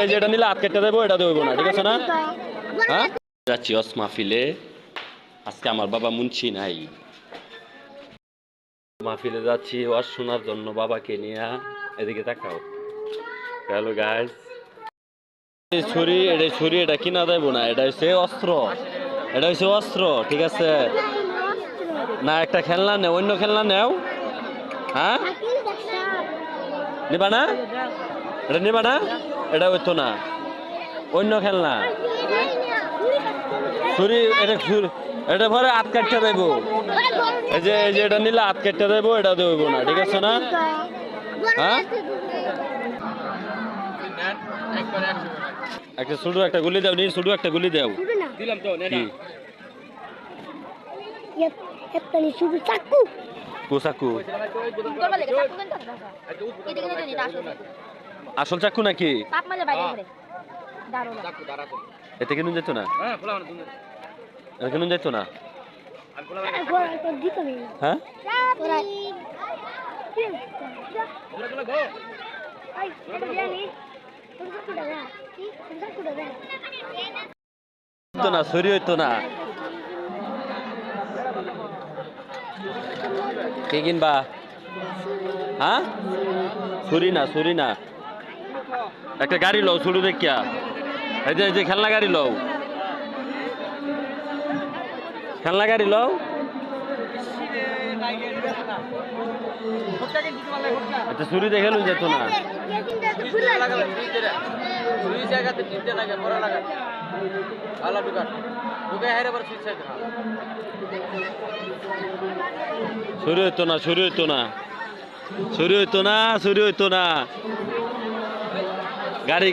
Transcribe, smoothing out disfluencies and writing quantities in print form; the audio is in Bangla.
এই যে এটা নিলে হাত কেটে দেবো, এটা দেবো না, ঠিক আছে না? হ্যাঁ, যাচ্ছি অস মাহফিলে। আজকে আমার বাবা মুন্সি নাই, মাহফিলে যাচ্ছি ওয়াজ শোনার জন্য বাবাকে নিয়ে। এদিকে তাকাও। হ্যালো গাইস, ছুরি এটা কিনা দেবো না, এটা হচ্ছে অস্ত্র, এটা হচ্ছে অস্ত্র, ঠিক আছে না? একটা খেলনা নেও, অন্য খেলনা নেও। হ্যাঁ, নিবা না? এটা নিবা না? এটা হইতো না, অন্য খেলনা। ছুরি এটা ভরে হাত কাটতে দেবো। এই যে এটা নিলে হাত কেটে দেবো, এটা দেবো না, ঠিক আছে না? হ্যাঁ, একটা শুধু একটা গুলি দাও, শুধু একটা গুলি দাও। দিলাম তো, কি চাকু? আসল চাকু নাকি? এতে কেন যেত না? কেন যেত না? হ্যাঁ, না ছুরি হইতো না। কে কিনবা? হ্যাঁ, ছুরি না, একটা গাড়ি লও, ছুরি দেখিয়া। এই যে খেলনা গাড়ি লও, খেলনা গাড়ি লও। এটা ছুরি দেখে লই যেত না। ছুরি হইতো না। গাড়ি